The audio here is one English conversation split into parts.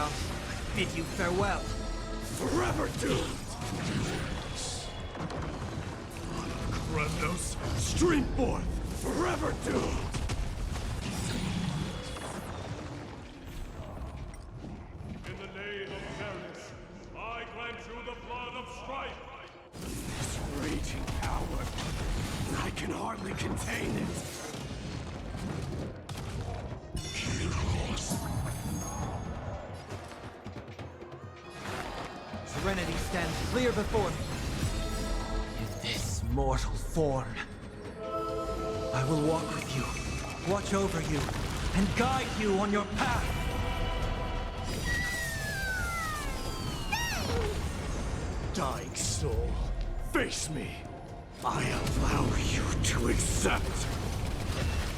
come, I bid you farewell. Forever doomed! Kremnos, stream forth! Forever doomed! In the name of Fairness, I grant you the blood of strife! This raging power, I can hardly contain it. Serenity stands clear before me. In this mortal form, I will walk with you, watch over you, and guide you on your path. Dying soul, face me. I allow you to accept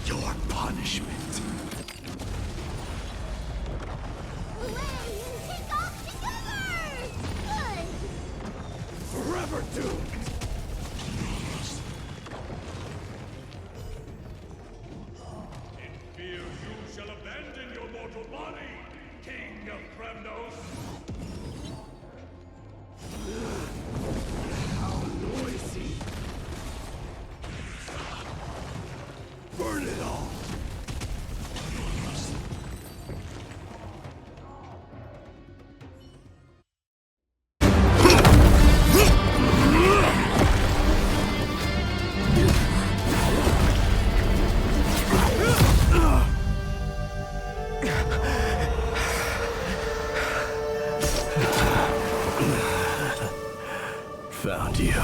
your punishment. Take off together! Good! Forever doomed! In fear you shall abandon your mortal body, King of Kremnos! How noisy! Burn it all! Found you.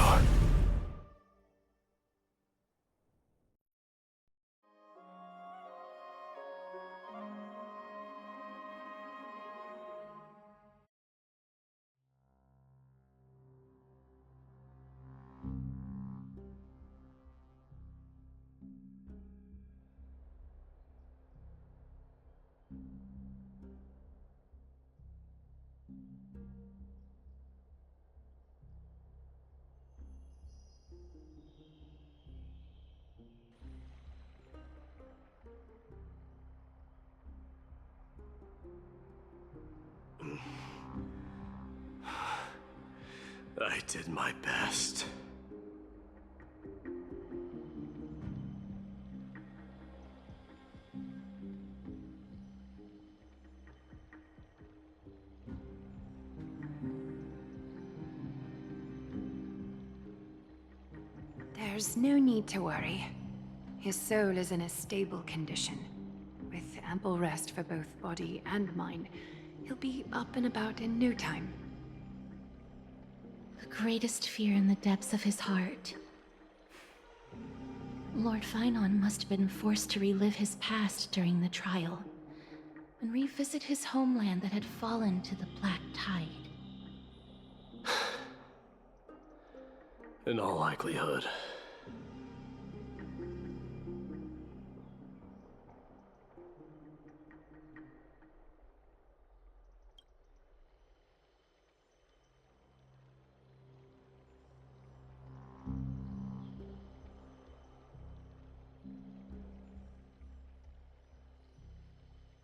I did my best. There's no need to worry. His soul is in a stable condition. With ample rest for both body and mind, he'll be up and about in no time. The greatest fear in the depths of his heart. Lord Finon must have been forced to relive his past during the trial, and revisit his homeland that had fallen to the Black Tide. In all likelihood.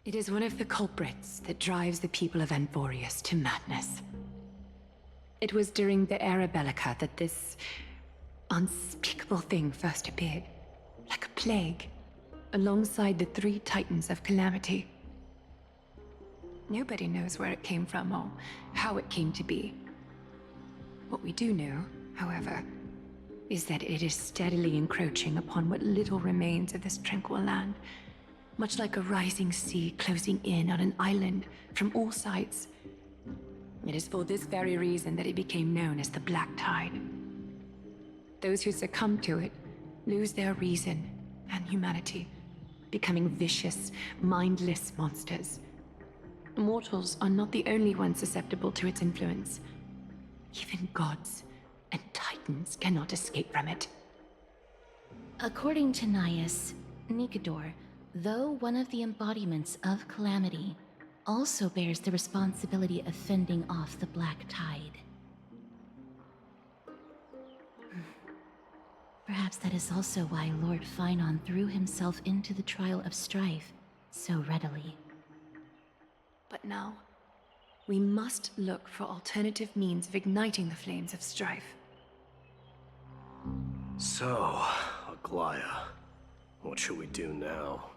It is one of the culprits that drives the people of Anvorius to madness. It was during the Era Bellica that this unspeakable thing first appeared, like a plague, alongside the three titans of Calamity. Nobody knows where it came from or how it came to be. What we do know, however, is that it is steadily encroaching upon what little remains of this tranquil land, much like a rising sea closing in on an island from all sides. It is for this very reason that it became known as the Black Tide. Those who succumb to it lose their reason and humanity, becoming vicious, mindless monsters. Mortals are not the only ones susceptible to its influence. Even gods and titans cannot escape from it. According to Naius, Nikedor, though one of the embodiments of Calamity, also bears the responsibility of fending off the Black Tide. Perhaps that is also why Lord Finon threw himself into the trial of strife so readily. But now, We must look for alternative means of igniting the flames of strife. So, Aglaya, what should we do now?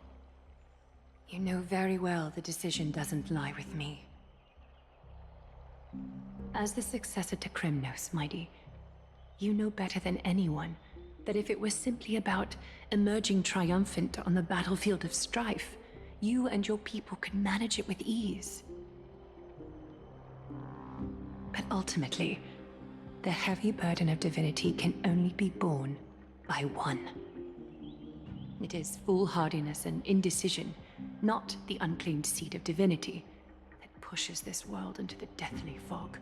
You know very well the decision doesn't lie with me. As the successor to Krymnos, Mighty, you know better than anyone that if it was simply about emerging triumphant on the battlefield of strife, you and your people could manage it with ease. But ultimately, the heavy burden of divinity can only be borne by one. It is foolhardiness and indecision, not the unclaimed seed of divinity, that pushes this world into the deathly fog.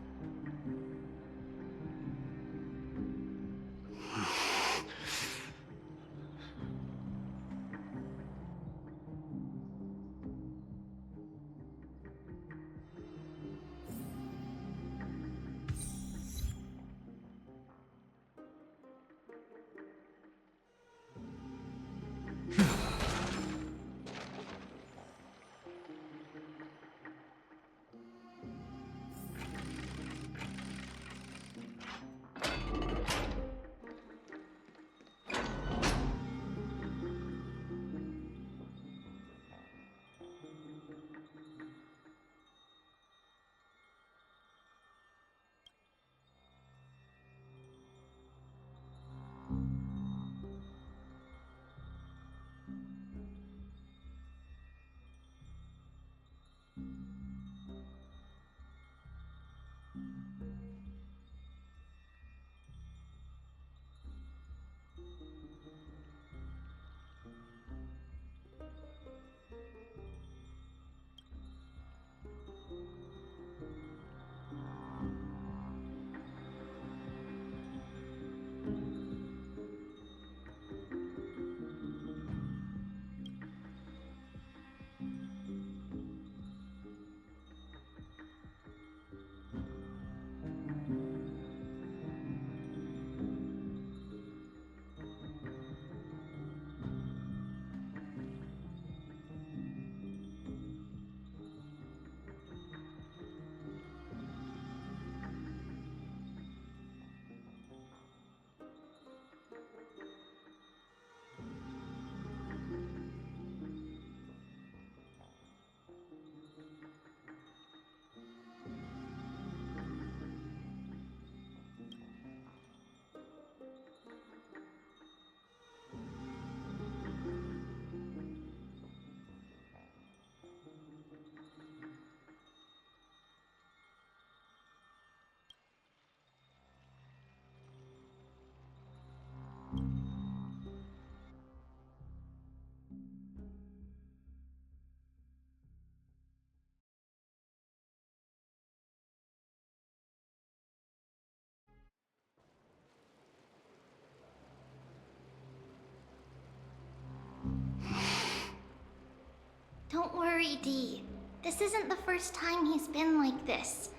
Don't worry, Dee. This isn't the first time he's been like this.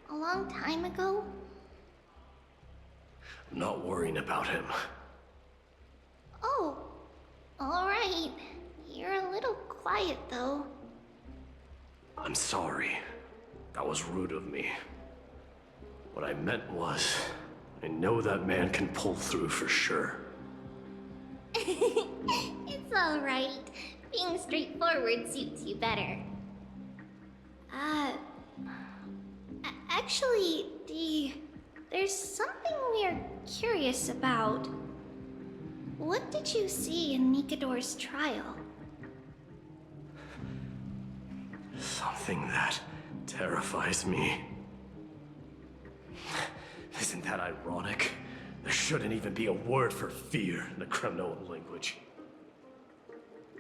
A long time ago? I'm not worrying about him. Oh, alright. You're a little quiet, though. I'm sorry. That was rude of me. What I meant was, I know that man can pull through for sure. It's alright. Being straightforward suits you better. Actually, Dee, there's something we're curious about. What did you see in Nikador's trial? Something that terrifies me. Isn't that ironic? There shouldn't even be a word for fear in the Kremnoan language.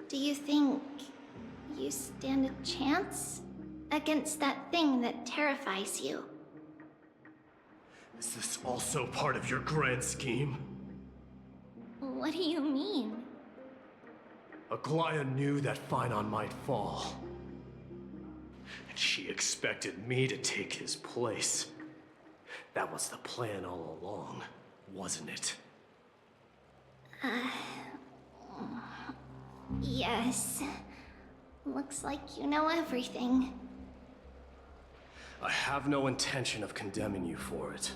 Do you think you stand a chance against that thing that terrifies you? Is this also part of your grand scheme? What do you mean? Aglaya knew that Phynon might fall. And she expected me to take his place. That was the plan all along, wasn't it? Yes. Looks like you know everything. I have no intention of condemning you for it.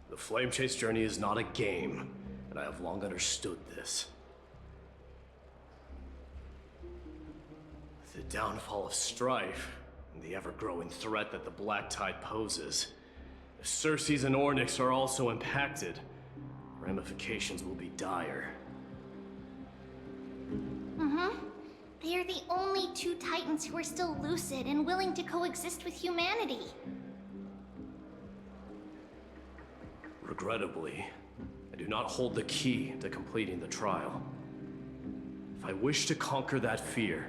The Flame Chase journey is not a game, and I have long understood this. The downfall of strife, and the ever-growing threat that the Black Tide poses. If Circes and Ornyx are also impacted, ramifications will be dire. They are the only two Titans who are still lucid and willing to coexist with humanity. Regrettably, I do not hold the key to completing the trial. If I wish to conquer that fear,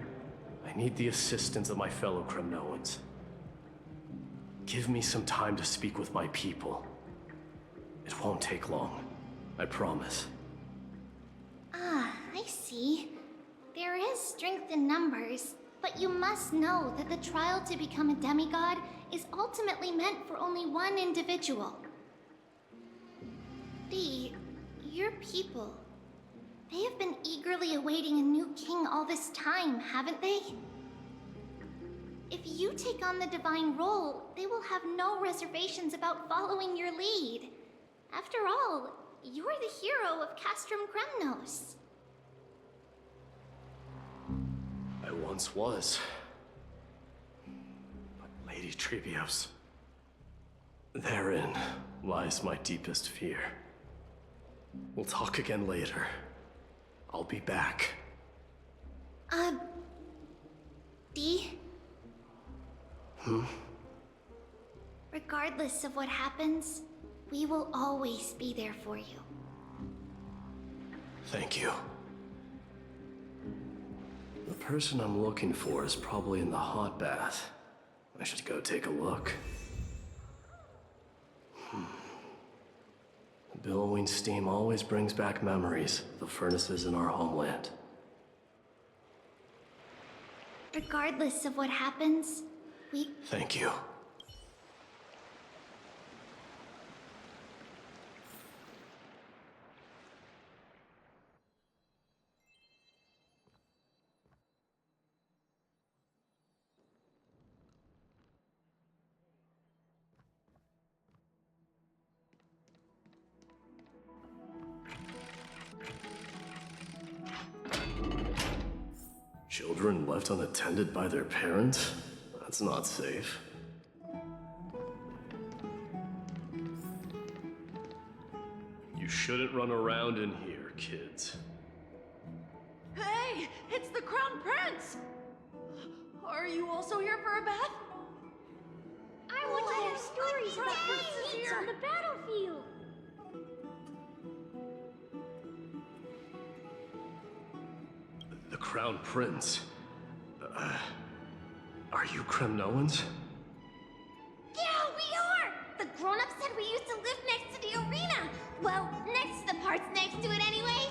I need the assistance of my fellow Kremnoans. Give me some time to speak with my people. It won't take long, I promise. I see. There is strength in numbers, but you must know that the trial to become a demigod is ultimately meant for only one individual. Your people, they have been eagerly awaiting a new king all this time, haven't they? If you take on the divine role, they will have no reservations about following your lead. After all, you're the hero of Castrum Kremnos. I once was. But Lady Trebios, therein lies my deepest fear. We'll talk again later. I'll be back. Dee? Regardless of what happens, we will always be there for you. Thank you. The person I'm looking for is probably in the hot bath. I should go take a look. The billowing steam always brings back memories of the furnaces in our homeland. Regardless of what happens, we... Thank you. Children left unattended by their parents? That's not safe. You shouldn't run around in here, kids. Hey, it's the Crown Prince! Are you also here for a bath? I want to hear stories about the feats on the battlefield. The Crown Prince. Are you Kremnoans? Yeah, we are! The grown-ups said we used to live next to the arena. Well, next to the parts next to it anyway.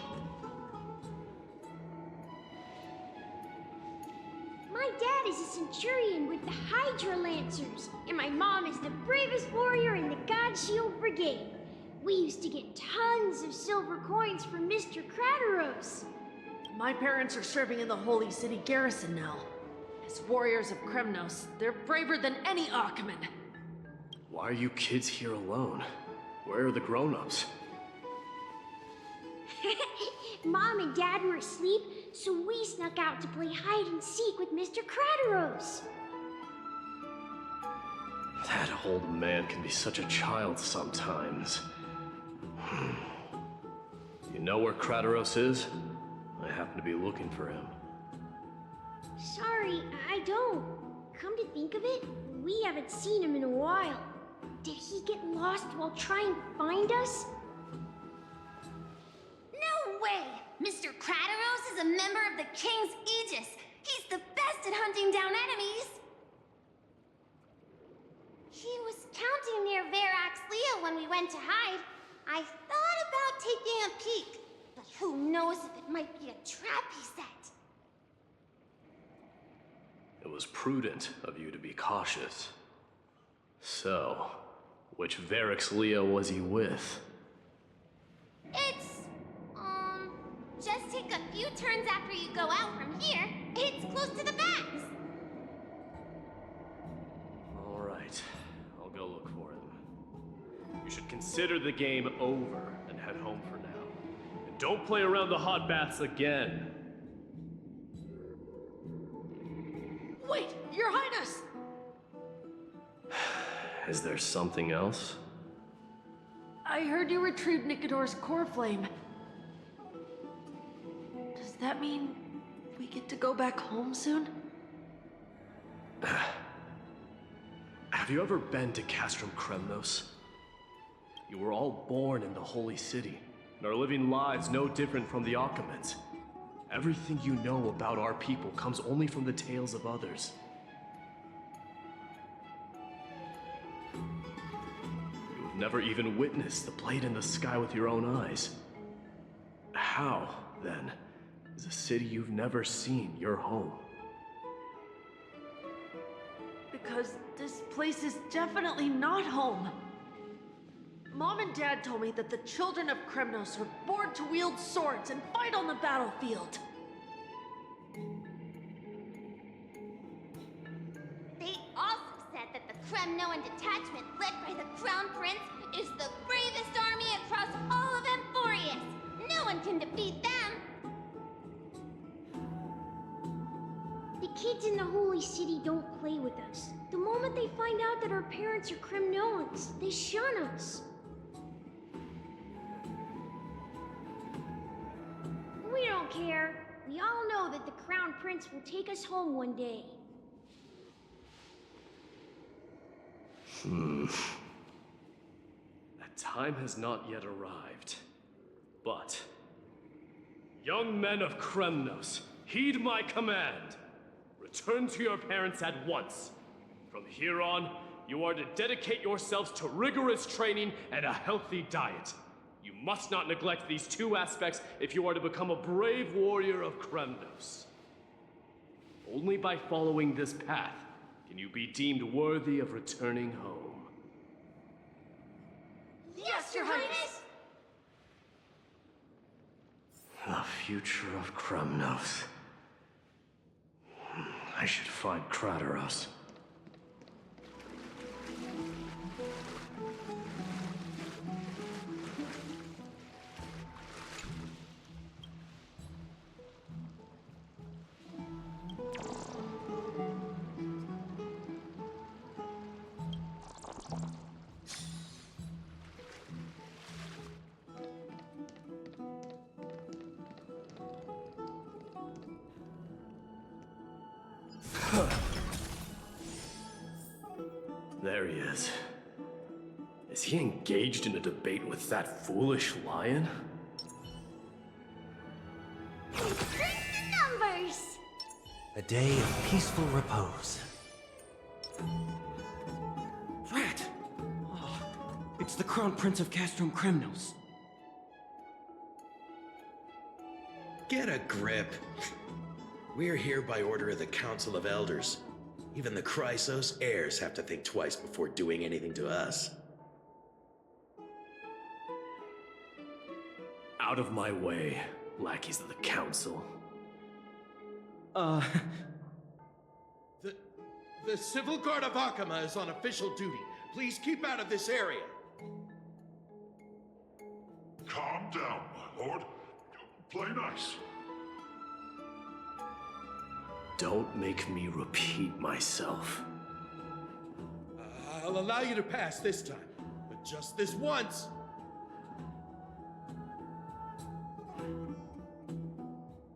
My dad is a centurion with the Hydra Lancers, and my mom is the bravest warrior in the God Shield Brigade. We used to get tons of silver coins from Mr. Crateros. My parents are serving in the Holy City garrison now. As warriors of Kremnos, they're braver than any Achaemen. Why are you kids here alone? Where are the grown-ups? Mom and Dad were asleep, so we snuck out to play hide and seek with Mr. Crateros. That old man can be such a child sometimes. You know where Crateros is? I happen to be looking for him. Sorry, I don't. Come to think of it, we haven't seen him in a while. Did he get lost while trying to find us? No way! Mr. Crateros is a member of the King's Aegis. He's the best at hunting down enemies. He was counting near Verax Leo when we went to hide. I thought about taking a peek, but who knows if it might be a trap he set. It was prudent of you to be cautious. So, which Verax Leo was he with? It's, just take a few turns after you go out from here. It's close to the backs. All right. consider the game over and head home for now. And don't play around the hot baths again. Wait, Your Highness! Is there something else? I heard you retrieved Nicodor's core flame. Does that mean we get to go back home soon? Have you ever been to Castrum Kremnos? You were all born in the Holy City, and are living lives no different from the Achaemenids. Everything you know about our people comes only from the tales of others. You have never even witnessed the blade in the sky with your own eyes. How, then, is a city you've never seen your home? Because this place is definitely not home. Mom and Dad told me that the children of Kremnos are born to wield swords and fight on the battlefield. They also said that the Kremnoan detachment led by the Crown Prince is the bravest army across all of Amphorius. No one can defeat them. The kids in the Holy City don't play with us. The moment they find out that our parents are Kremnoans, they shun us. We don't care. We all know that the Crown Prince will take us home one day. That time has not yet arrived. But, young men of Kremnos, heed my command. Return to your parents at once. From here on, you are to dedicate yourselves to rigorous training and a healthy diet. You must not neglect these two aspects if you are to become a brave warrior of Kremnos. Only by following this path can you be deemed worthy of returning home. Yes, Your Highness! The future of Kremnos. I should find Krateros. There he is. Is he engaged in a debate with that foolish lion? Bring the numbers! A day of peaceful repose. Rat! Oh, it's the Crown Prince of Castrum Kremnos. Get a grip. We're here by order of the Council of Elders. Even the Chrysos heirs have to think twice before doing anything to us. Out of my way, lackeys of the Council. The Civil Guard of Akhama is on official duty. Please keep out of this area. Calm down, my lord. Play nice. Don't make me repeat myself. I'll allow you to pass this time, but just this once.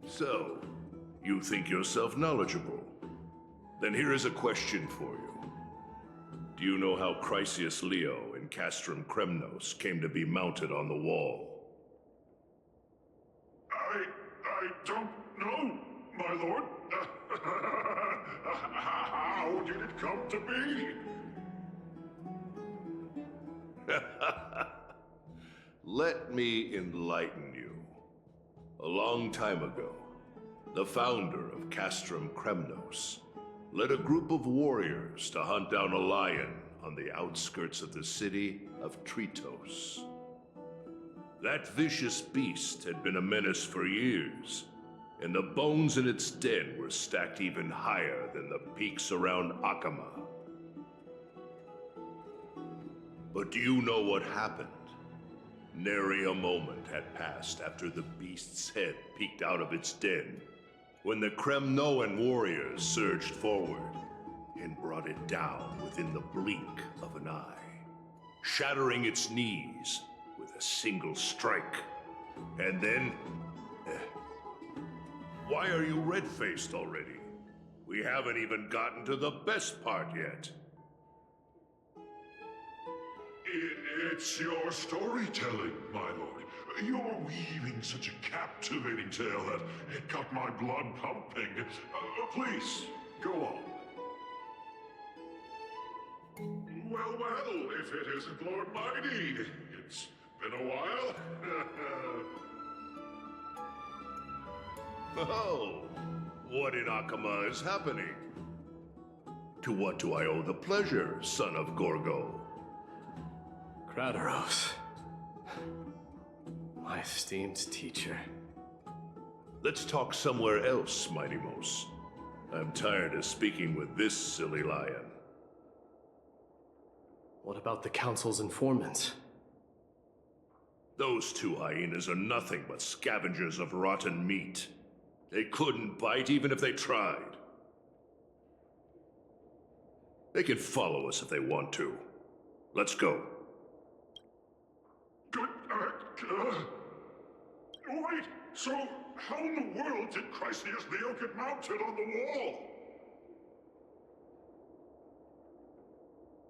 So, you think yourself knowledgeable? Then here is a question for you. Do you know how Chrysius Leo in Castrum Kremnos came to be mounted on the wall? I don't know, my lord. How did it come to be? Let me enlighten you. A long time ago, the founder of Castrum Kremnos led a group of warriors to hunt down a lion on the outskirts of the city of Tritos. That vicious beast had been a menace for years, and the bones in its den were stacked even higher than the peaks around Akhama. But do you know what happened Nary a moment had passed after the beast's head peeked out of its den, when the Kremnoan warriors surged forward and brought it down within the blink of an eye, shattering its knees with a single strike. And then... Why are you red-faced already? We haven't even gotten to the best part yet. It's your storytelling, my lord. You're weaving such a captivating tale that it got my blood pumping. Please, go on. Well, if it isn't Lord Mighty. It's been a while. Oh, what in Akama is happening? To what do I owe the pleasure, son of Gorgo? Kratoros. My esteemed teacher. Let's talk somewhere else, Mighty Mos. I'm tired of speaking with this silly lion. What about the Council's informants? Those two hyenas are nothing but scavengers of rotten meat. They couldn't bite even if they tried. They can follow us if they want to. Let's go. Wait, so how in the world did Chrysius Leo get mounted on the wall?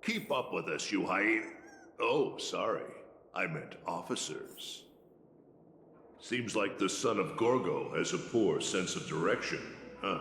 Keep up with us, you hyena. Oh, sorry. I meant officers. Seems like the son of Gorgo has a poor sense of direction, huh?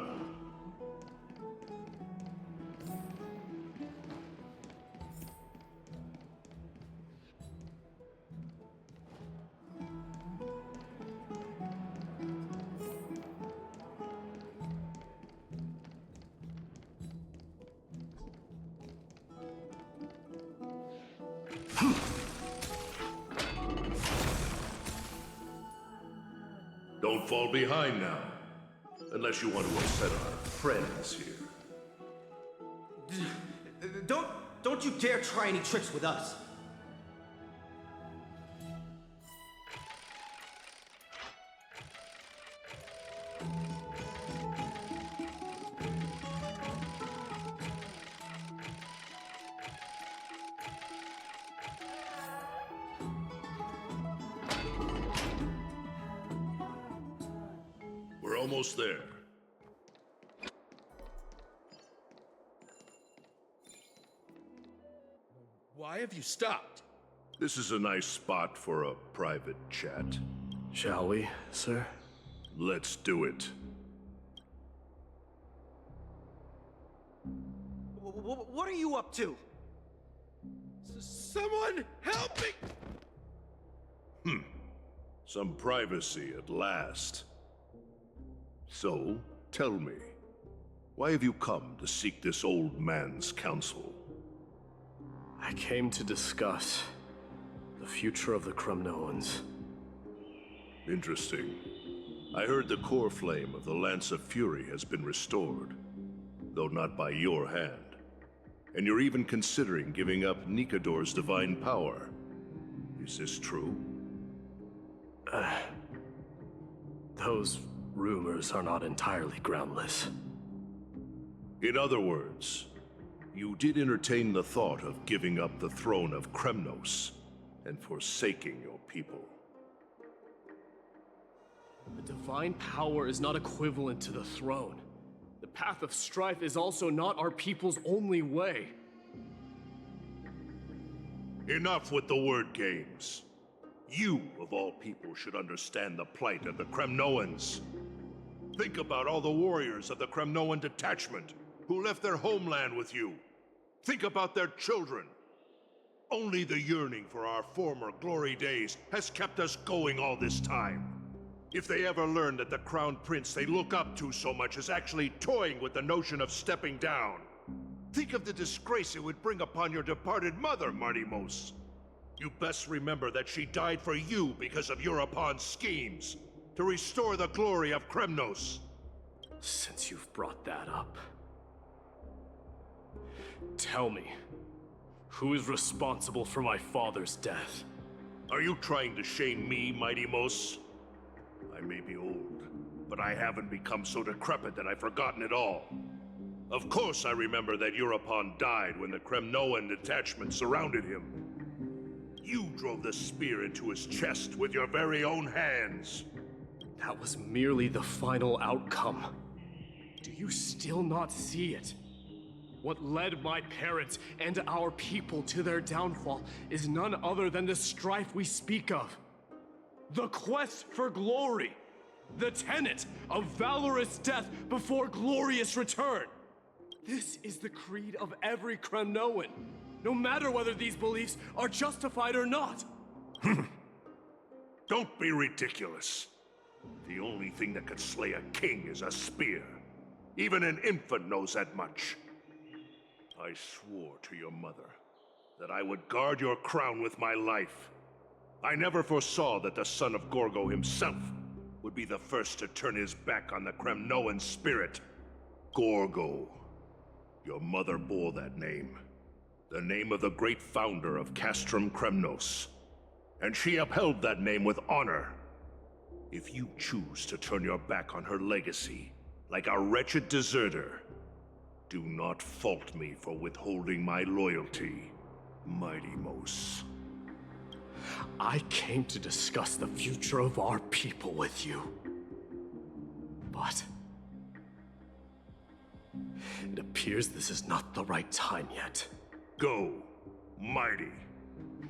Don't fall behind now. Unless you want to upset our friends here. Don't you dare try any tricks with us. We're almost there. Why have you stopped? This is a nice spot for a private chat. Shall we, sir? Let's do it. What are you up to? Someone help me! Some privacy at last. So, tell me, why have you come to seek this old man's counsel? I came to discuss the future of the Kremnoans. Interesting. I heard the core flame of the Lance of Fury has been restored, though not by your hand. And you're even considering giving up Nikador's divine power. Is this true? Those rumors are not entirely groundless. In other words, you did entertain the thought of giving up the throne of Kremnos and forsaking your people. The divine power is not equivalent to the throne. The path of strife is also not our people's only way. Enough with the word games. You, of all people, should understand the plight of the Kremnoans. Think about all the warriors of the Kremnoan detachment who left their homeland with you. Think about their children. Only the yearning for our former glory days has kept us going all this time. If they ever learn that the Crown Prince they look up to so much is actually toying with the notion of stepping down, think of the disgrace it would bring upon your departed mother, Marty Mos. You best remember that she died for you because of Europon's schemes, to restore the glory of Kremnos. Since you've brought that up, tell me, who is responsible for my father's death? Are you trying to shame me, Mighty Mos? I may be old, but I haven't become so decrepit that I've forgotten it all. Of course I remember that Europon died when the Kremnoan detachment surrounded him. You drove the spear into his chest with your very own hands. That was merely the final outcome. Do you still not see it? What led my parents and our people to their downfall is none other than the strife we speak of. The quest for glory. The tenet of valorous death before glorious return. This is the creed of every Kremnoan, no matter whether these beliefs are justified or not. Don't be ridiculous. The only thing that could slay a king is a spear. Even an infant knows that much. I swore to your mother that I would guard your crown with my life. I never foresaw that the son of Gorgo himself would be the first to turn his back on the Kremnoan spirit. Gorgo. Your mother bore that name. The name of the great founder of Castrum Kremnos. And she upheld that name with honor. If you choose to turn your back on her legacy, like a wretched deserter, do not fault me for withholding my loyalty, Mighty Mos. I came to discuss the future of our people with you. But it appears this is not the right time yet. Go, Mighty.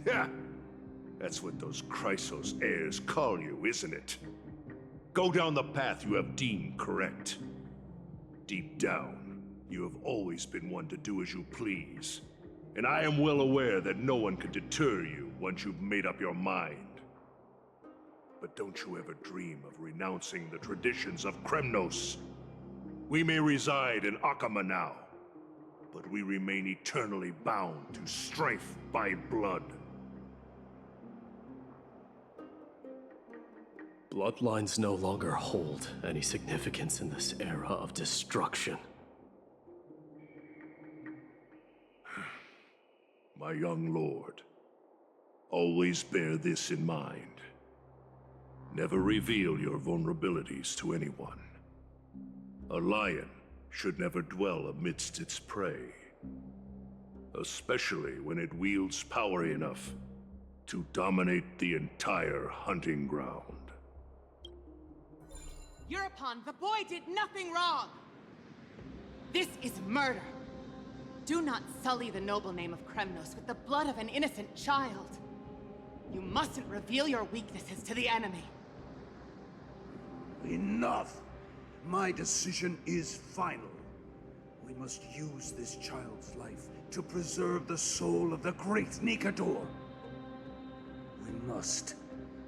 Ha! That's what those Chrysos heirs call you, isn't it? Go down the path you have deemed correct. Deep down, you have always been one to do as you please. And I am well aware that no one can deter you once you've made up your mind. But don't you ever dream of renouncing the traditions of Kremnos. We may reside in Akama now, but we remain eternally bound to strife by blood. Bloodlines no longer hold any significance in this era of destruction. My young lord, always bear this in mind. Never reveal your vulnerabilities to anyone. A lion should never dwell amidst its prey, especially when it wields power enough to dominate the entire hunting ground. Europon, the boy did nothing wrong! This is murder! Do not sully the noble name of Kremnos with the blood of an innocent child. You mustn't reveal your weaknesses to the enemy. Enough! My decision is final. We must use this child's life to preserve the soul of the great Nikador. We must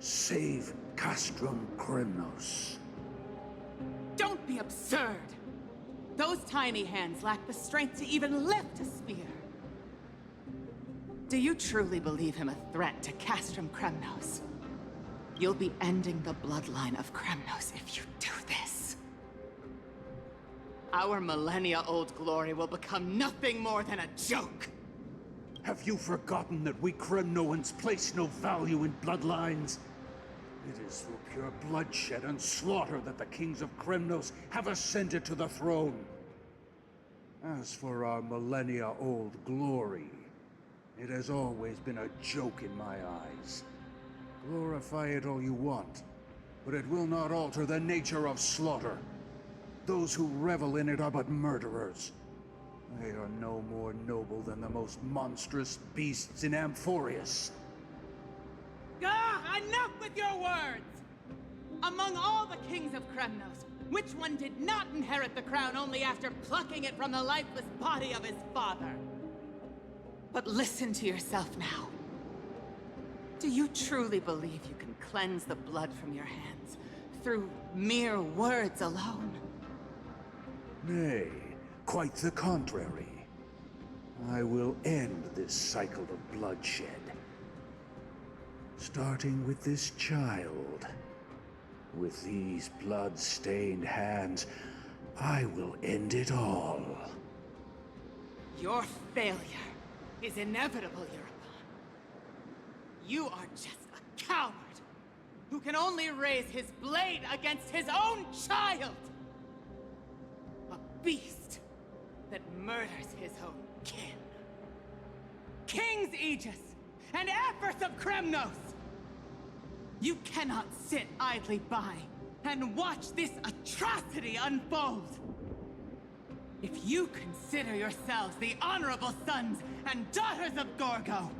save Castrum Kremnos. Don't be absurd! Those tiny hands lack the strength to even lift a spear. Do you truly believe him a threat to Castrum Kremnos? You'll be ending the bloodline of Kremnos if you do this. Our millennia-old glory will become nothing more than a joke. Have you forgotten that we Kremnoans place no value in bloodlines? It is through pure bloodshed and slaughter that the kings of Kremnos have ascended to the throne. As for our millennia-old glory, it has always been a joke in my eyes. Glorify it all you want, but it will not alter the nature of slaughter. Those who revel in it are but murderers. They are no more noble than the most monstrous beasts in Amphorius. Enough with your words! Among all the kings of Kremnos, which one did not inherit the crown only after plucking it from the lifeless body of his father? But listen to yourself now. Do you truly believe you can cleanse the blood from your hands through mere words alone? Nay, quite the contrary. I will end this cycle of bloodshed. Starting with this child. With these blood-stained hands, I will end it all. Your failure is inevitable, Europon. You are just a coward who can only raise his blade against his own child! A beast that murders his own kin. King's Aegis and Empress of Kremnos! You cannot sit idly by and watch this atrocity unfold! If you consider yourselves the honorable sons and daughters of Gorgo,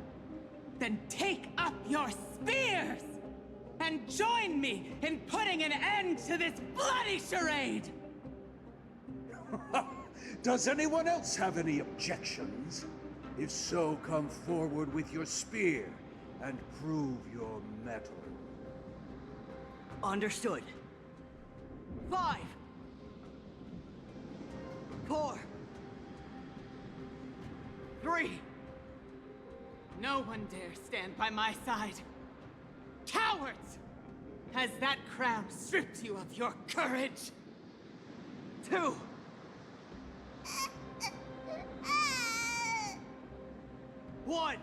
then take up your spears and join me in putting an end to this bloody charade! Does anyone else have any objections? If so, come forward with your spear and prove your mettle. Understood. 5, 4, 3. No one dare stand by my side. Cowards! Has that crown stripped you of your courage? 2. 1.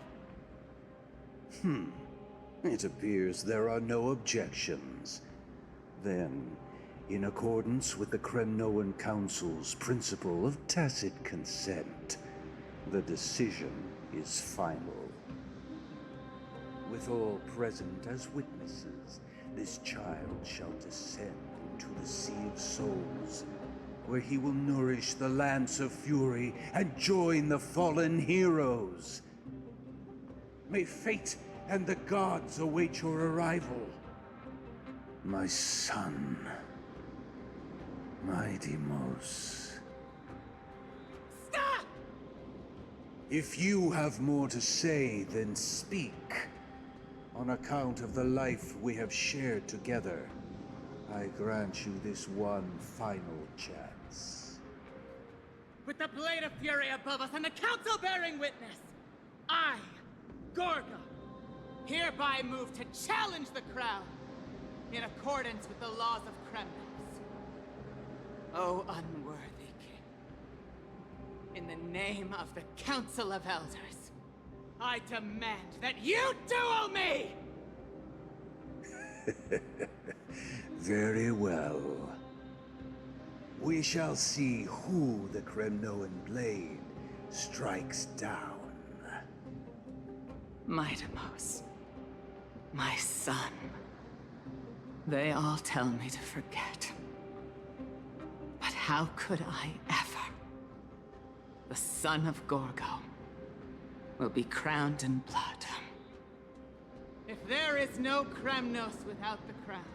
It appears there are no objections. Then, in accordance with the Kremnoan Council's principle of tacit consent, the decision is final. With all present as witnesses, this child shall descend into the Sea of Souls, where he will nourish the Lance of Fury and join the fallen heroes. May fate and the gods await your arrival, my son, my Deimos. Stop! If you have more to say, then speak. On account of the life we have shared together, I grant you this one final chance. With the Blade of Fury above us and the Council bearing witness, I, Gorgo, hereby move to challenge the crown in accordance with the laws of Kremnos. O unworthy king, in the name of the Council of Elders, I demand that you duel me! Very well. We shall see who the Kremnoan blade strikes down. My Deimos, my son. They all tell me to forget. But how could I ever? The son of Gorgo will be crowned in blood. If there is no Kremnos without the crown,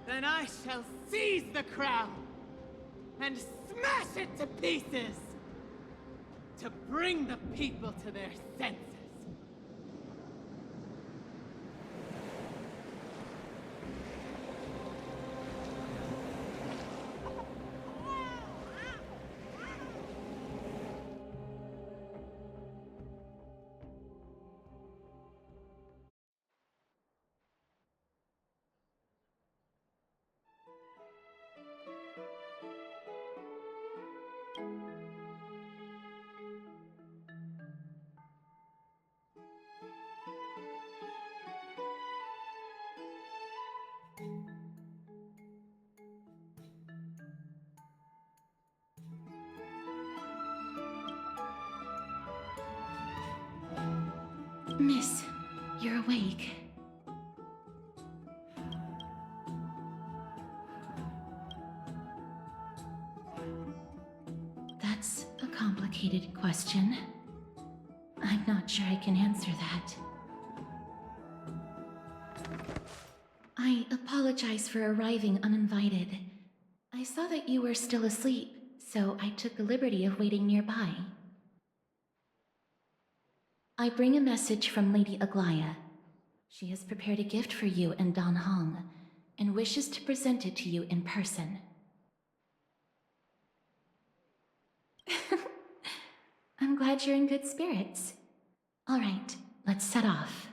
then I shall seize the crown and smash it to pieces to bring the people to their senses. Miss, you're awake. That's a complicated question. I'm not sure I can answer that. I apologize for arriving uninvited. I saw that you were still asleep, so I took the liberty of waiting nearby. I bring a message from Lady Aglaya. She has prepared a gift for you and Dan Heng, and wishes to present it to you in person. I'm glad you're in good spirits. All right, let's set off.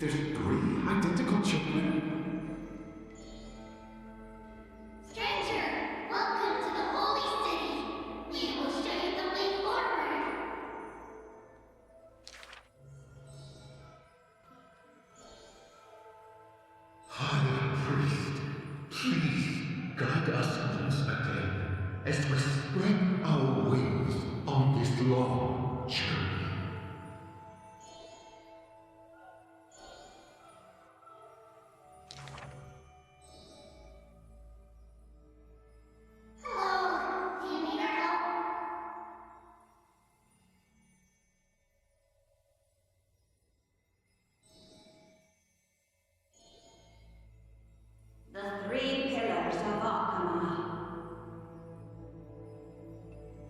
There's 3 identical children. Stranger, welcome to the Holy City. We will show you the way forward. High Priest, please guide us once again as we spread our wings on this long journey. Hello, do you need our help? The 3 pillars of Akama.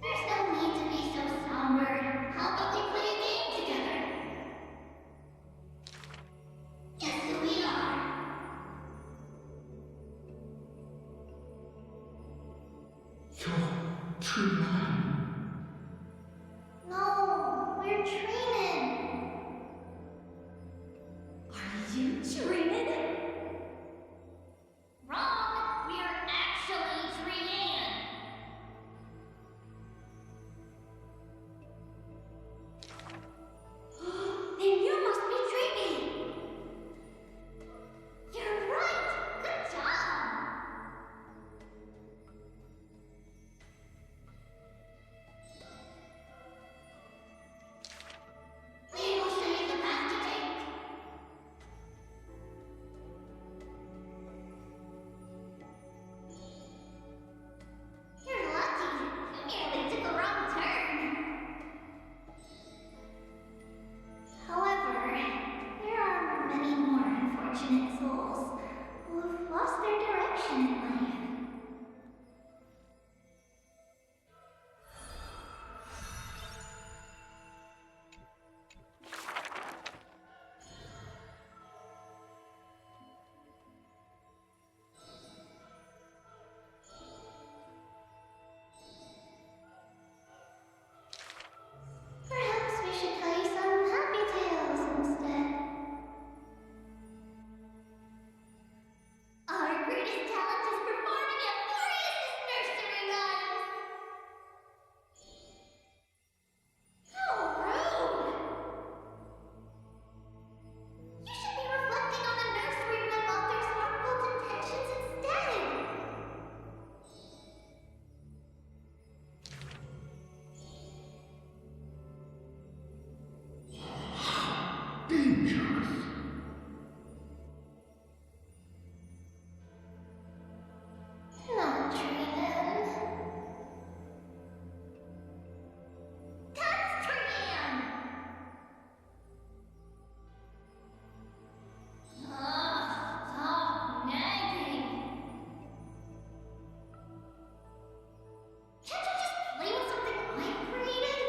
There's no need to be so somber. How about we play a game together? Guess who we are? You're True-Line. No, we're Treenan. Are you Trinan? Wrong. We're actually Treenan. Then you must be Trippy. You're right. Good job. We will show you the path to take. You're lucky. You nearly took a wrong turn. However, there are many more unfortunate souls who have lost their direction in life. Perhaps we should tell you some happy tales instead. Our greatest talent is performing at Boreas' nursery rhymes. How rude! You should be reflecting on the nursery rhyme author's heartfelt intentions instead. Dangerous. Not Treenan. That's Treenan! Stop nagging. Can't you just play with something I created?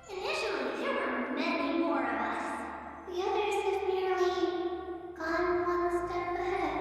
Initially, there were many more of us. The others have merely gone one step ahead.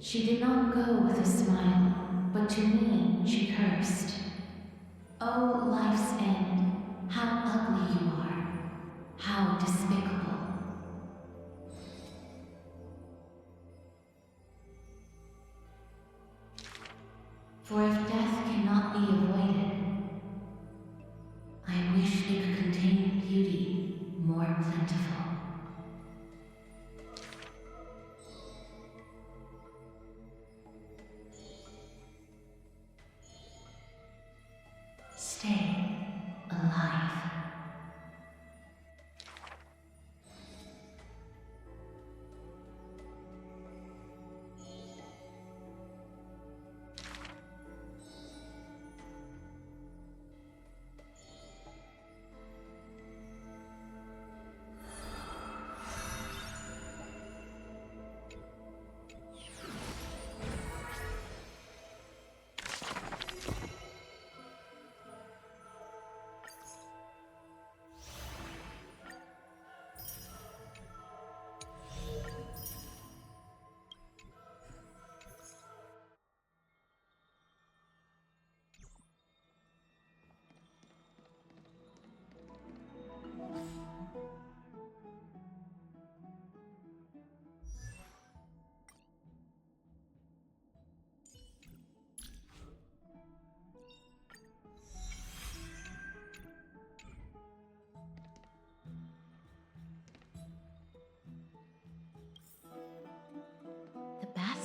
She did not go with a smile, but to me she cursed. O life's end, how ugly you are, how despicable. For if death cannot be avoided, I wish it could contain beauty more plentiful. Stay alive.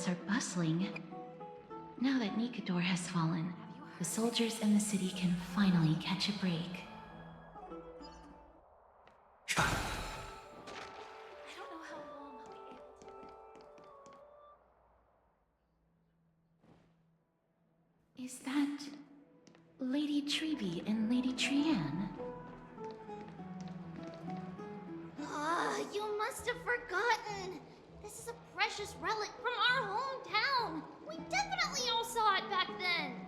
Are bustling. Now that Nikador has fallen, the soldiers in the city can finally catch a break. I don't know how long I'll be able to. Is that Lady Treby and Lady Trianne? Ah, you must have forgotten. This is a precious relic from our hometown. We definitely all saw it back then.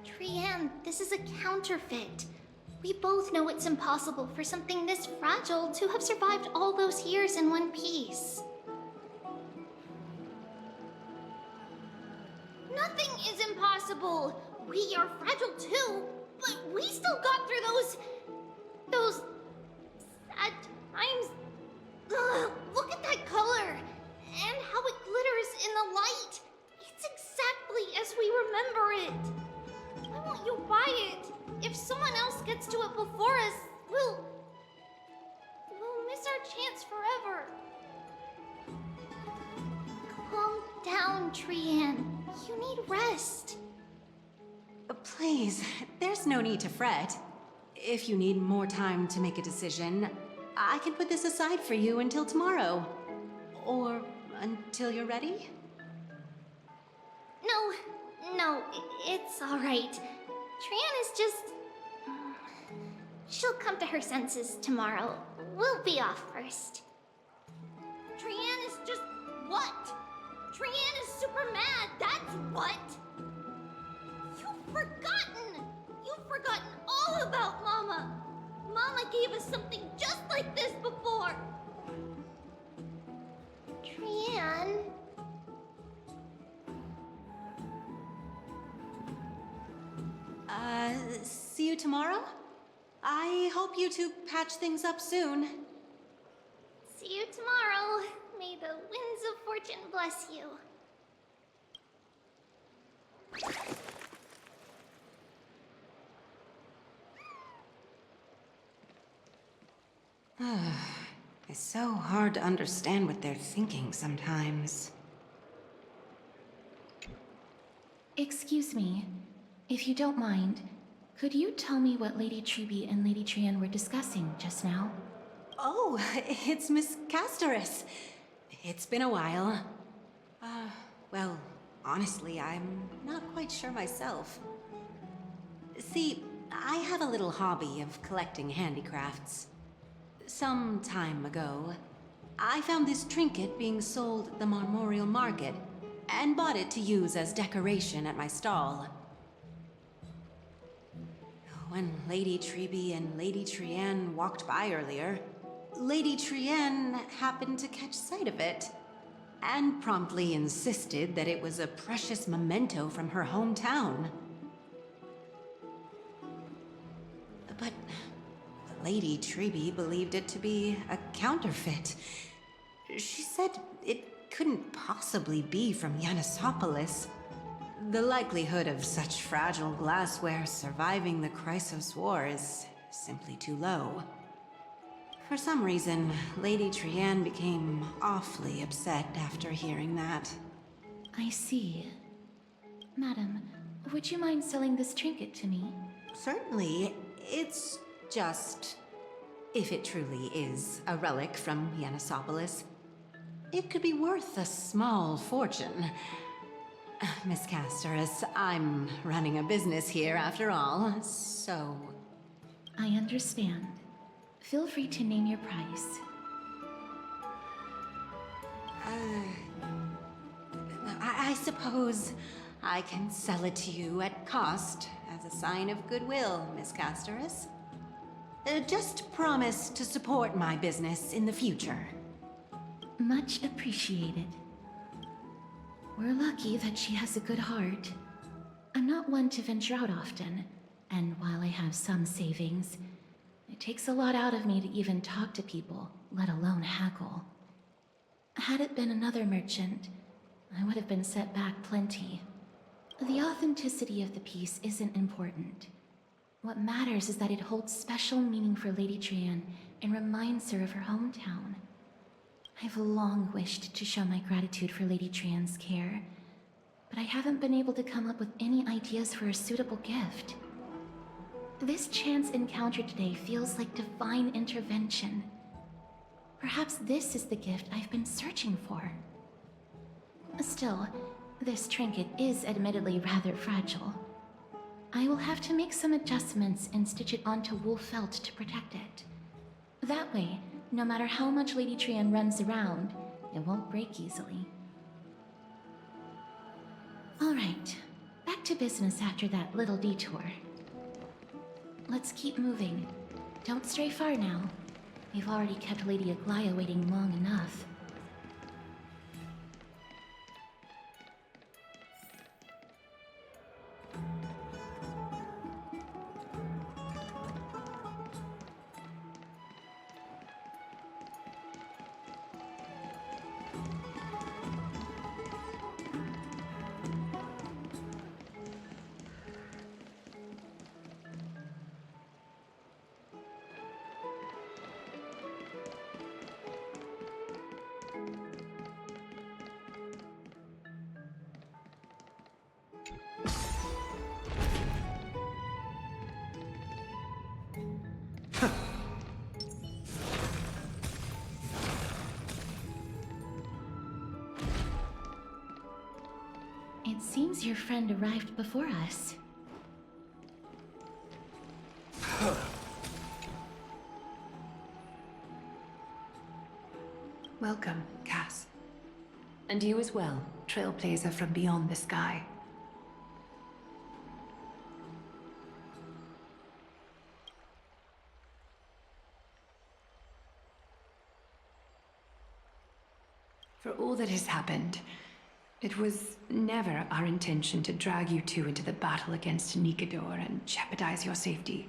Trianne, this is a counterfeit. We both know it's impossible for something this fragile to have survived all those years in one piece. Nothing is impossible. We are fragile too, but we still got through those sad times. Ugh, look at that color! And how it glitters in the light! It's exactly as we remember it! Why won't you buy it? If someone else gets to it before us, we'll miss our chance forever. Calm down, Trianne. You need rest. Please, there's no need to fret. If you need more time to make a decision, I can put this aside for you until tomorrow. Or until you're ready? No, it's alright. Trianne is just... She'll come to her senses tomorrow. We'll be off first. Trianne is just... what? Trianne is super mad, that's what! You've forgotten! You've forgotten all about Mama! Mama gave us something just like this before! Trianne... See you tomorrow? I hope you two patch things up soon. See you tomorrow. May the winds of fortune bless you. It's so hard to understand what they're thinking sometimes. Excuse me, if you don't mind, could you tell me what Lady Treby and Lady Trianne were discussing just now? Oh, it's Miss Castoris. It's been a while. Well, honestly, I'm not quite sure myself. See, I have a little hobby of collecting handicrafts. Some time ago, I found this trinket being sold at the Marmorial Market, and bought it to use as decoration at my stall. When Lady Treby and Lady Trianne walked by earlier, Lady Trianne happened to catch sight of it, and promptly insisted that it was a precious memento from her hometown. But Lady Treby believed it to be a counterfeit. She said it couldn't possibly be from Yanisopolis. The likelihood of such fragile glassware surviving the Chrysos War is simply too low. For some reason, Lady Trianne became awfully upset after hearing that. I see. Madam, would you mind selling this trinket to me? Certainly. It's just... if it truly is a relic from Yanisopolis, it could be worth a small fortune. Miss Casterus, I'm running a business here after all, so... I understand. Feel free to name your price. I suppose I can sell it to you at cost as a sign of goodwill, Miss Casterus. Just promise to support my business in the future. Much appreciated. We're lucky that she has a good heart. I'm not one to venture out often, and while I have some savings, it takes a lot out of me to even talk to people, let alone haggle. Had it been another merchant, I would have been set back plenty. The authenticity of the piece isn't important. What matters is that it holds special meaning for Lady Trianne and reminds her of her hometown. I've long wished to show my gratitude for Lady Trianne's care, but I haven't been able to come up with any ideas for a suitable gift. This chance encounter today feels like divine intervention. Perhaps this is the gift I've been searching for. Still, this trinket is admittedly rather fragile. I will have to make some adjustments and stitch it onto wool felt to protect it. That way, no matter how much Lady Trianne runs around, it won't break easily. Alright, back to business after that little detour. Let's keep moving. Don't stray far now. We've already kept Lady Aglaia waiting long enough. It seems your friend arrived before us. Welcome, Cass. And you as well, trailblazer from beyond the sky. For all that has happened, it was never our intention to drag you two into the battle against Nikador and jeopardize your safety.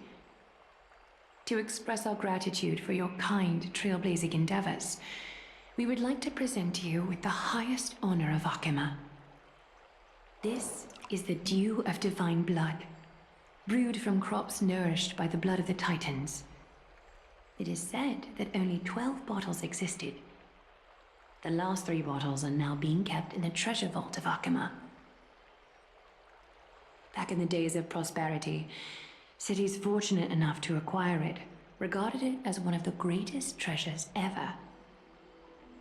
To express our gratitude for your kind trailblazing endeavors, we would like to present you with the highest honor of Akima. This is the Dew of Divine Blood, brewed from crops nourished by the blood of the Titans. It is said that only 12 bottles existed. The last 3 bottles are now being kept in the treasure vault of Akima. Back in the days of prosperity, cities fortunate enough to acquire it regarded it as one of the greatest treasures ever.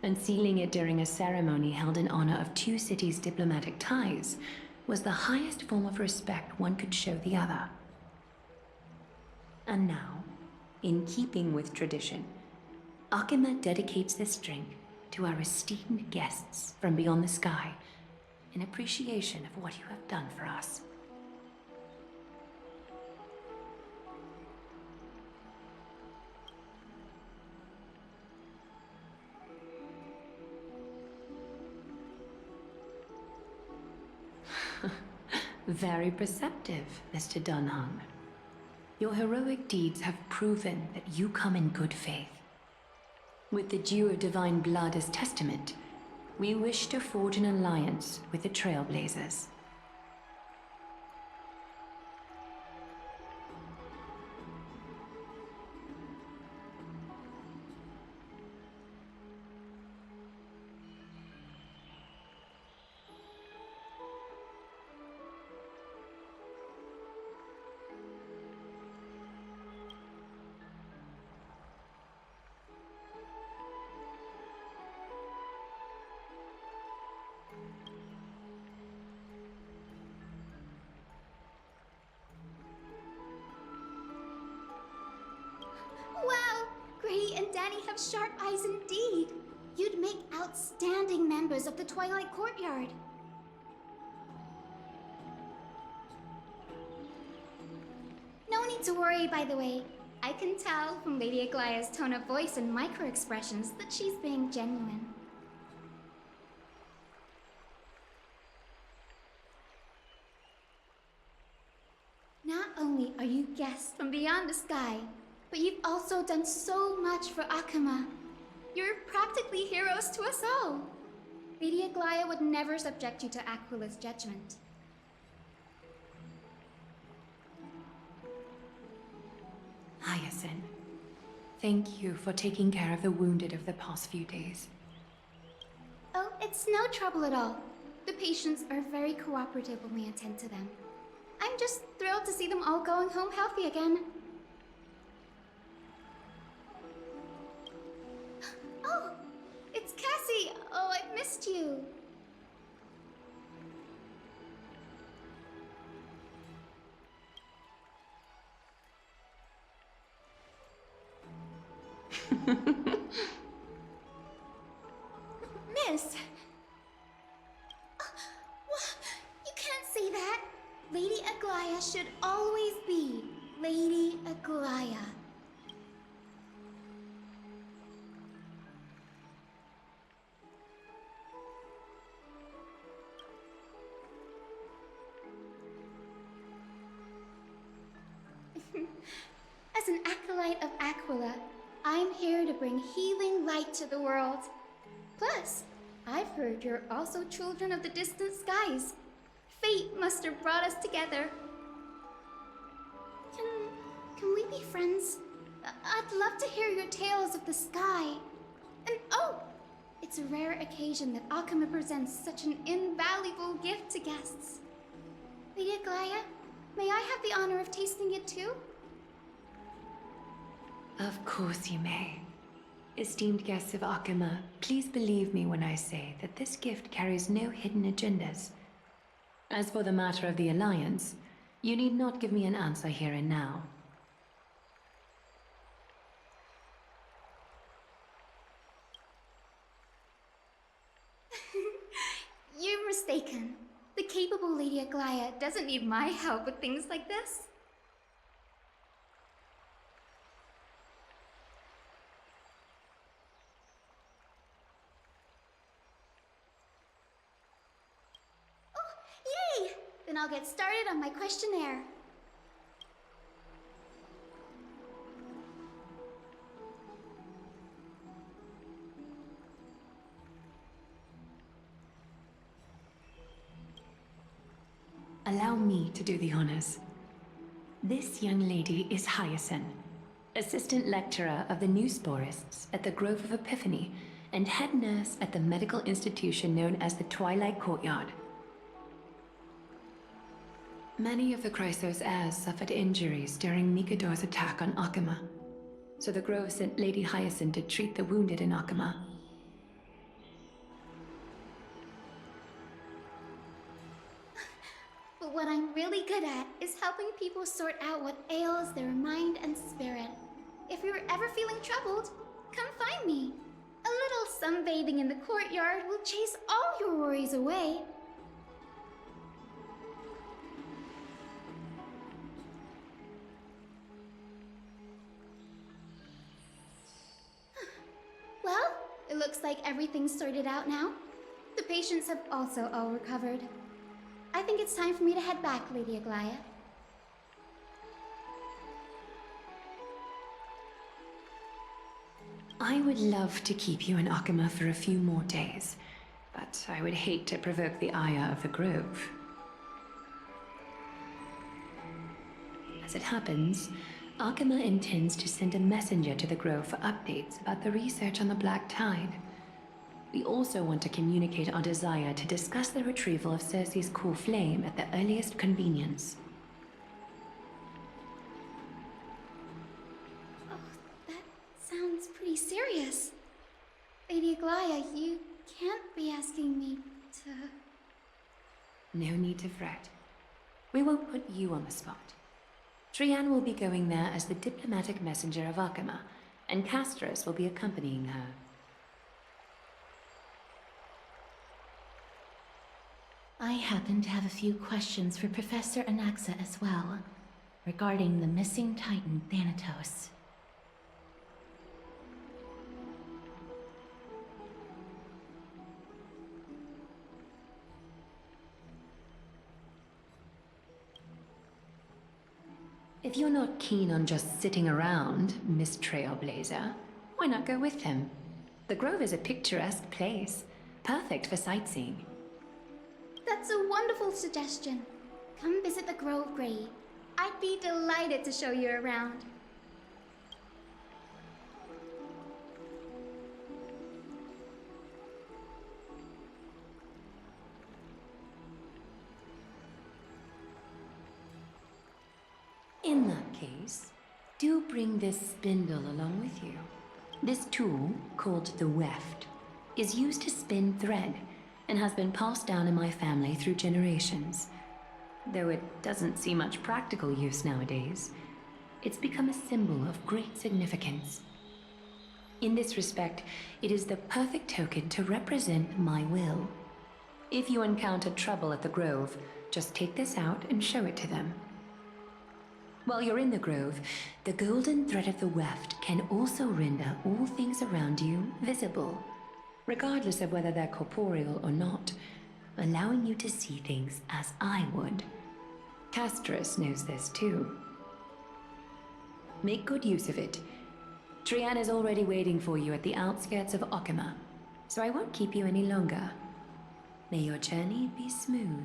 Unsealing it during a ceremony held in honor of 2 cities' diplomatic ties was the highest form of respect one could show the other. And now, in keeping with tradition, Akima dedicates this drink to our esteemed guests from beyond the sky, in appreciation of what you have done for us. Very perceptive, Mr. Dunhung. Your heroic deeds have proven that you come in good faith. With the dew of divine blood as testament, we wish to forge an alliance with the Trailblazers. Wow! Gray and Danny have sharp eyes indeed. You'd make outstanding members of the Twilight Courtyard. No need to worry, by the way. I can tell from Lady Aglaya's tone of voice and micro-expressions that she's being genuine. Not only are you guests from beyond the sky, but you've also done so much for Akama. You're practically heroes to us all. Lady Aglaya would never subject you to Aquila's judgment. Hyacinth, thank you for taking care of the wounded of the past few days. Oh, it's no trouble at all. The patients are very cooperative when we attend to them. I'm just thrilled to see them all going home healthy again. Oh, it's Cassie! Oh, I've missed you. Miss! You can't say that. Lady Aglaya should always be Lady Aglaya. As an acolyte of Aquila, I'm here to bring healing light to the world. Plus, I've heard you're also children of the distant skies. Fate must have brought us together. Can we be friends? I'd love to hear your tales of the sky. And oh, it's a rare occasion that Akama presents such an invaluable gift to guests. Lady Aglaya, may I have the honor of tasting it too? Of course you may. Esteemed guests of Akama, please believe me when I say that this gift carries no hidden agendas. As for the matter of the Alliance, you need not give me an answer here and now. You're mistaken. The capable Lady Aglaya doesn't need my help with things like this. Oh, yay! Then I'll get started on my questionnaire. Allow me to do the honors. This young lady is Hyacinth, assistant lecturer of the Newsporists at the Grove of Epiphany and head nurse at the medical institution known as the Twilight Courtyard. Many of the Chrysos heirs suffered injuries during Mikador's attack on Akama, so the Grove sent Lady Hyacinth to treat the wounded in Akama. But what I'm really good at is helping people sort out what ails their mind and spirit. If you're ever feeling troubled, come find me. A little sunbathing in the courtyard will chase all your worries away. Well, it looks like everything's sorted out now. The patients have also all recovered. I think it's time for me to head back, Lady Aglaya. I would love to keep you in Akama for a few more days, but I would hate to provoke the ire of the Grove. As it happens, Akama intends to send a messenger to the Grove for updates about the research on the Black Tide. We also want to communicate our desire to discuss the retrieval of Circe's core flame at the earliest convenience. Sounds pretty serious. Lady Aglaya, you can't be asking me to... No need to fret. We won't put you on the spot. Trian will be going there as the diplomatic messenger of Akama, and Castris will be accompanying her. I happen to have a few questions for Professor Anaxa as well, regarding the missing Titan Thanatos. If you're not keen on just sitting around, Miss Trailblazer, why not go with him? The Grove is a picturesque place, perfect for sightseeing. That's a wonderful suggestion. Come visit the Grove, Grey. I'd be delighted to show you around. In that case, do bring this spindle along with you. This tool, called the weft, is used to spin thread and has been passed down in my family through generations. Though it doesn't see much practical use nowadays, it's become a symbol of great significance. In this respect, it is the perfect token to represent my will. If you encounter trouble at the Grove, just take this out and show it to them. While you're in the Grove, the golden thread of the weft can also render all things around you visible, regardless of whether they're corporeal or not, allowing you to see things as I would. Castris knows this too. Make good use of it. Trian is already waiting for you at the outskirts of Akama, so I won't keep you any longer. May your journey be smooth.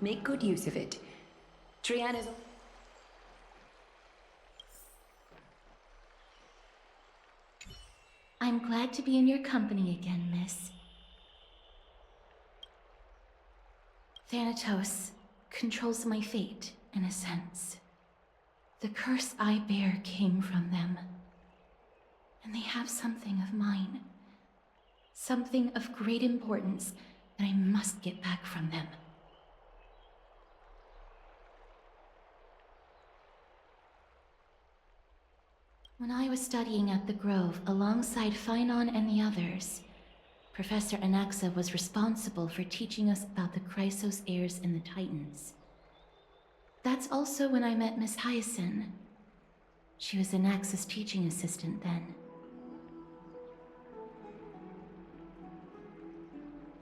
Make good use of it. Trian is... I'm glad to be in your company again, miss. Thanatos controls my fate, in a sense. The curse I bear came from them. And they have something of mine. Something of great importance that I must get back from them. When I was studying at the Grove alongside Phynon and the others, Professor Anaxa was responsible for teaching us about the Chrysos heirs and the Titans. That's also when I met Miss Hyacinth. She was Anaxa's teaching assistant then.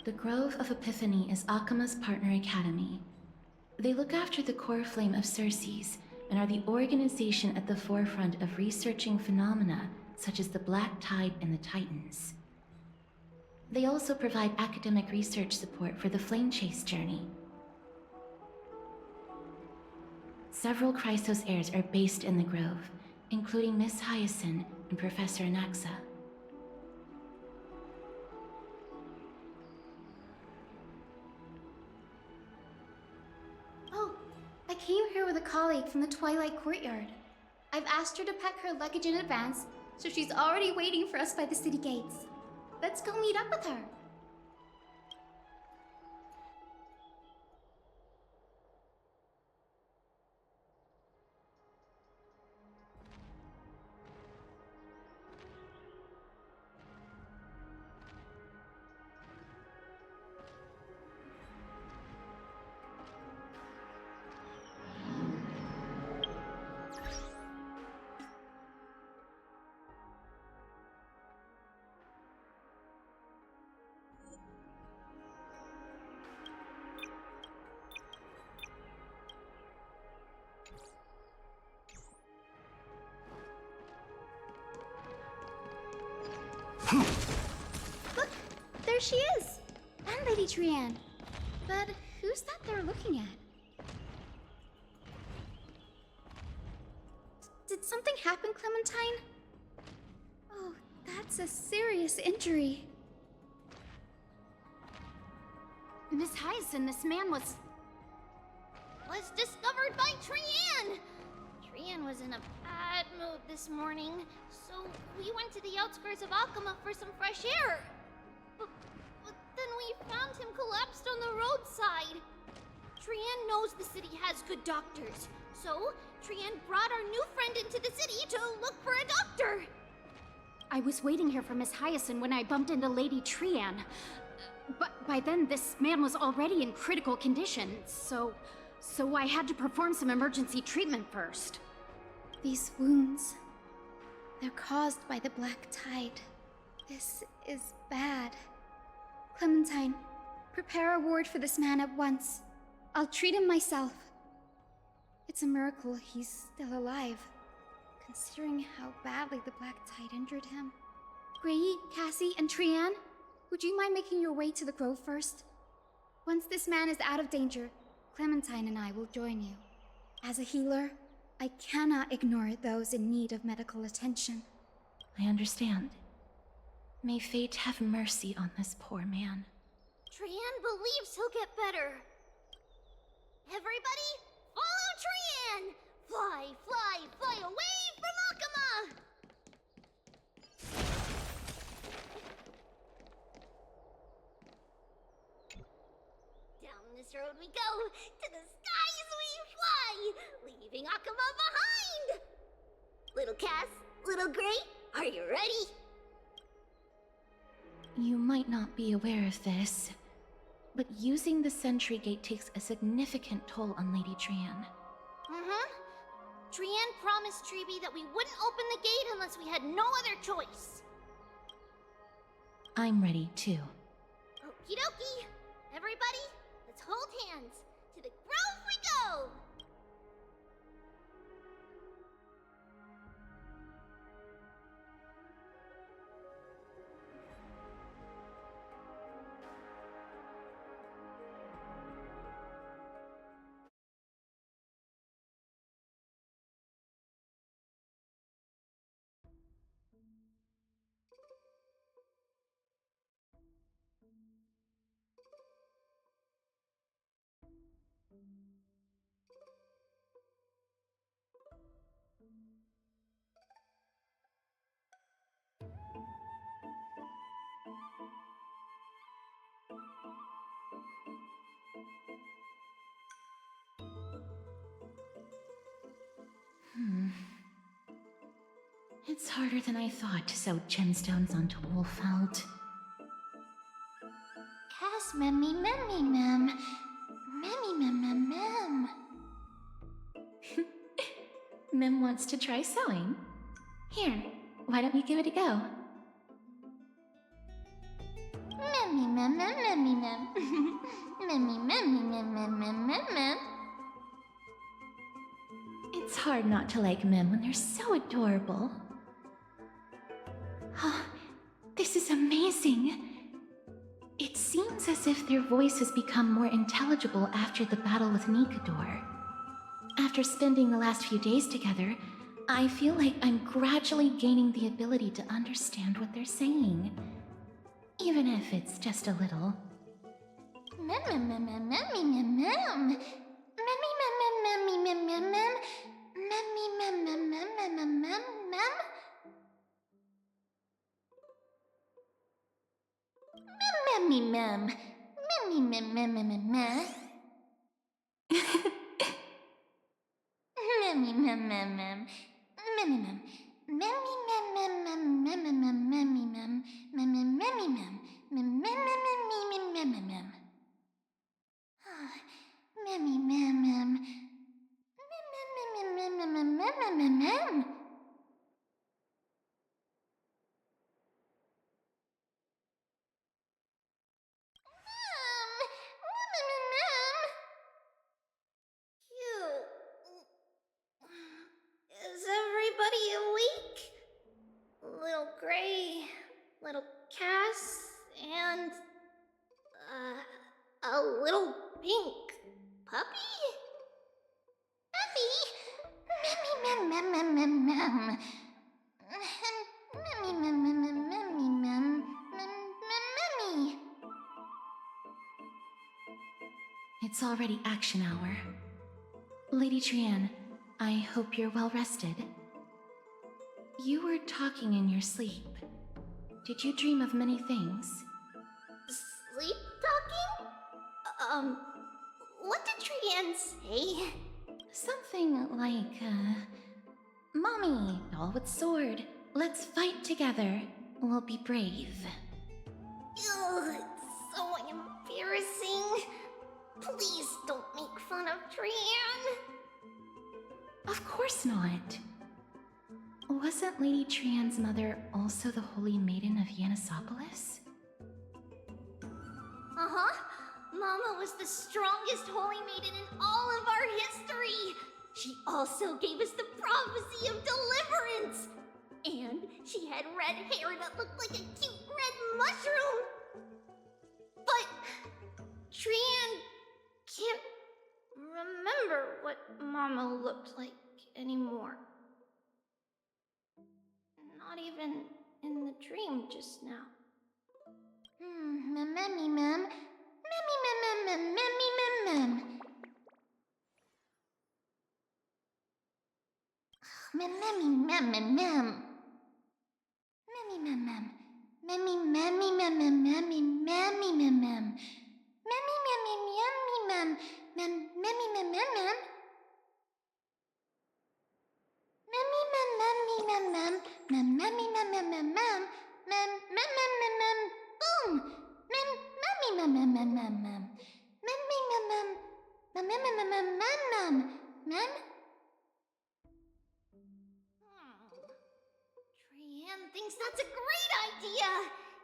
The Grove of Epiphany is Akama's partner academy. They look after the core flame of Circe's, and are the organization at the forefront of researching phenomena such as the Black Tide and the Titans. They also provide academic research support for the Flame Chase journey. Several Chrysos heirs are based in the Grove, including Miss Hyacinth and Professor Anaxa. I came here with a colleague from the Twilight Courtyard. I've asked her to pack her luggage in advance, so she's already waiting for us by the city gates. Let's go meet up with her. Look, there she is! And Lady Trianne. But who's that they're looking at? Did something happen, Clementine? Oh, that's a serious injury. Miss Hyacinth, this man was discovered by Trianne! Trianne was in a bad mood this morning, so we went to the outskirts of Akama for some fresh air. But then we found him collapsed on the roadside. Trianne knows the city has good doctors, so Trianne brought our new friend into the city to look for a doctor. I was waiting here for Miss Hyacinth when I bumped into Lady Trianne. But by then, this man was already in critical condition, so I had to perform some emergency treatment first. These wounds, they're caused by the Black Tide. This is bad. Clementine, prepare a ward for this man at once. I'll treat him myself. It's a miracle he's still alive, considering how badly the Black Tide injured him. Grey, Cassie, and Trianne, would you mind making your way to the grove first? Once this man is out of danger, Clementine and I will join you. As a healer, I cannot ignore those in need of medical attention. I understand. May fate have mercy on this poor man. Trianne believes he'll get better. Everybody, follow Trianne! Fly, fly, fly away from Akama! Down this road we go, to the skies we fly, leaving Akama behind! Little Cass, little Grey, are you ready? You might not be aware of this, but using the Sentry Gate takes a significant toll on Lady Trianne. Trianne promised Treeby that we wouldn't open the gate unless we had no other choice. I'm ready, too. Okie dokie! Everybody, let's hold hands. To the grove we go! It's harder than I thought to sew gemstones onto Wolfeld. Cass, memmy, memmy, mem. Memmy, mem, mem, mem. Mem wants to try sewing. Here, why don't you give it a go? Memmy, mem, mem, memmy, mem. Memmy, memmy, mem, mem, mem, mem, mem. It's hard not to like Mem when they're so adorable. Oh, this is amazing. It seems as if their voice has become more intelligible after the battle with Nikador. After spending the last few days together, I feel like I'm gradually gaining the ability to understand what they're saying. Even if it's just a little. Mem, mem, mem, mem, memmy, mem, mem. Memmy, mem, mem, memmy, mem, mem, mem. Memmy, mem, mem, mem, mem, mem, mem, mem. Memmy, mem. Memmy, mem, mem, mem, mem, mem. Memmy, mem, mem, mem. Memmy, mem. Memmy, mem, mem, mem, mem, mem, mem, memmy, mem. Memmy, memmy, mem. Mem, mem, mem, mem, mem, mem, mem. Memmy, mem, mem. Mem, mem, mem, mem, mem, mem, mem, mem. Is everybody awake? puppy? Memmy, mem, mem, mem, mem, mem. Memmy, mem, mem, mem, memmy, mem, memmy. It's already action hour. Lady Trian, I hope you're well rested. You were talking in your sleep. Did you dream of many things? Sleep talking? What did Trian say? Something like, Mommy, doll with sword, let's fight together. We'll be brave. Ugh, it's so embarrassing. Please don't make fun of Trian. Of course not. Wasn't Lady Trian's mother also the Holy Maiden of Yanisopolis? Uh-huh. Mama was the strongest holy maiden in all of our history. She also gave us the prophecy of deliverance. And she had red hair that looked like a cute red mushroom. But Trian can't remember what Mama looked like anymore. Not even in the dream just now. Memmy, mem. Memmy, mem, mem, mem, memmy, mem, mem. Memmy, mem, mem, mem. Memmy, mem, mem. Memmy, memmy, mem, mem, memmy, memmy, mem, mem. Memmy, memmy, memmy, mem, mem, memmy, mem, mem, mem. Memmy, mem, memmy, mem, mem, mem, memmy, mem, mem, mem, mem, mem, mem, mem, mem, mem, boom. Mem, memmy, mem, mem, mem, mem, mem. Memmy, mem, mem, mem, mem, mem, mem, mem, mem, mem. Trian thinks that's a great idea.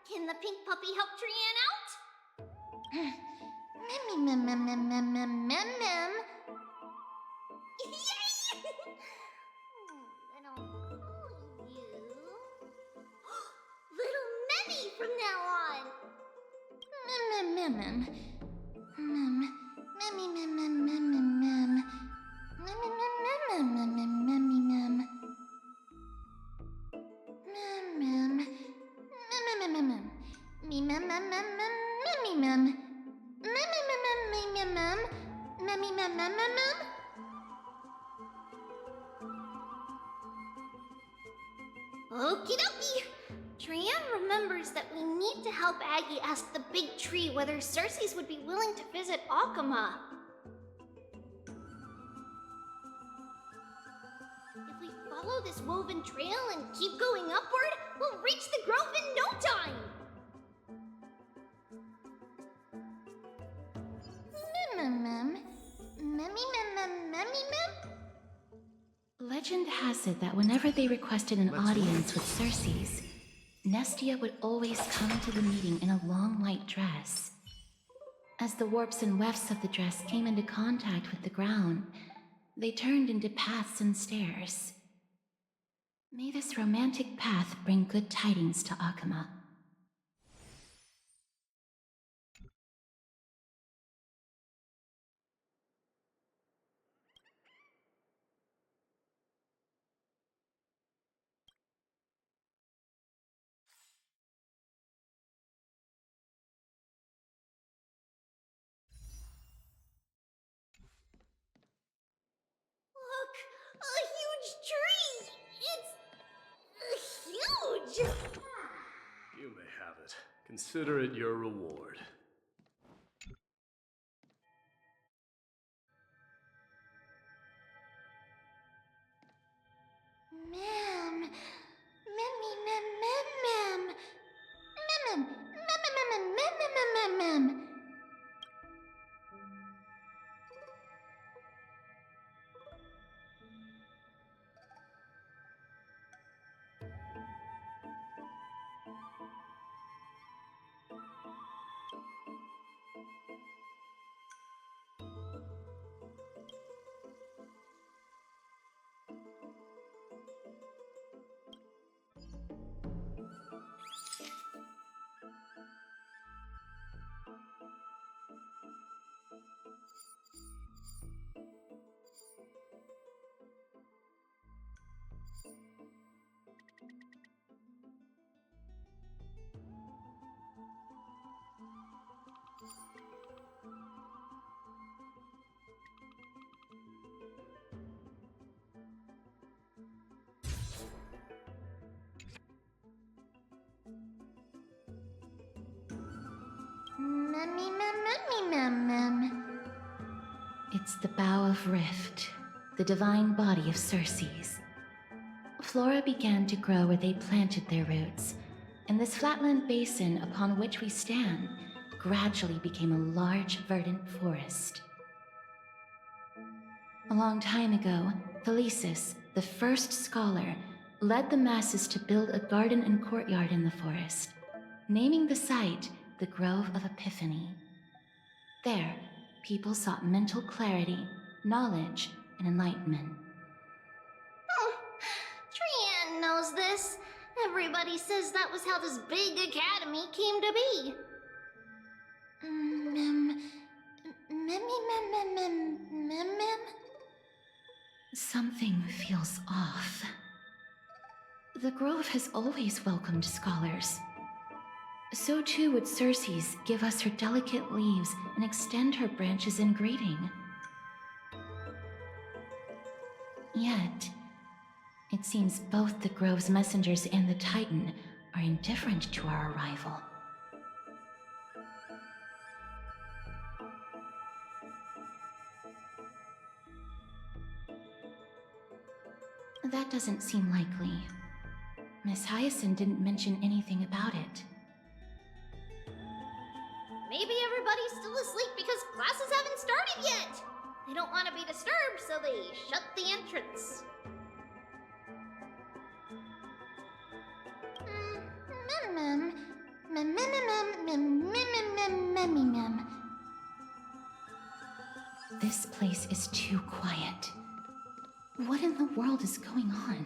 Can the pink puppy help Trian out? Memmy, mem, mem, mem, mem, mem, mem, mem. Yay! Then I'll call you Little Memmy from now on. Mem, mem, mem, mem. Memmy, mem, mem, mem, mem, mem. Memmy, mem, mem, mem, mem, mem, memmy, mem. Mem, mem. Mem, mem, mem, mem. Me, mem, mem, mem, mem, memmy, mem. Mem, mem, mem, mem, mem, mem. Memmy, mem, mem, mem, mem. Okie dokie. Trian remembers that we need to help Aggie ask the big tree whether Cersei's would be willing to visit Akama. If we follow this woven trail and keep going upward, we'll reach the grove in no time! Mem. Memmy, mem, memmy, mem? Legend has it that whenever they requested an audience with Cersei's, Nestia would always come to the meeting in a long white dress. As the warps and wefts of the dress came into contact with the ground, they turned into paths and stairs. May this romantic path bring good tidings to Akama. Look! A huge tree! It's... huge! You may have it. Consider it your reward. Mem. Memmy, mem, mem, mem. Mem, mem, mem, mem, mem, mem, mem. It's the Bough of Rift, the divine body of Circe's. Flora began to grow where they planted their roots, and this flatland basin upon which we stand gradually became a large, verdant forest. A long time ago, Thelesis, the first scholar, led the masses to build a garden and courtyard in the forest, naming the site the Grove of Epiphany. There, people sought mental clarity, knowledge, and enlightenment. Trian knows this. Everybody says that was how this big academy came to be. Something feels off. The Grove has always welcomed scholars. So too would Circe's give us her delicate leaves and extend her branches in greeting. Yet, it seems both the Grove's messengers and the Titan are indifferent to our arrival. That doesn't seem likely. Miss Hyacinth didn't mention anything about it. Maybe everybody's still asleep because classes haven't started yet. They don't want to be disturbed, so they shut the entrance. This place is too quiet. What in the world is going on?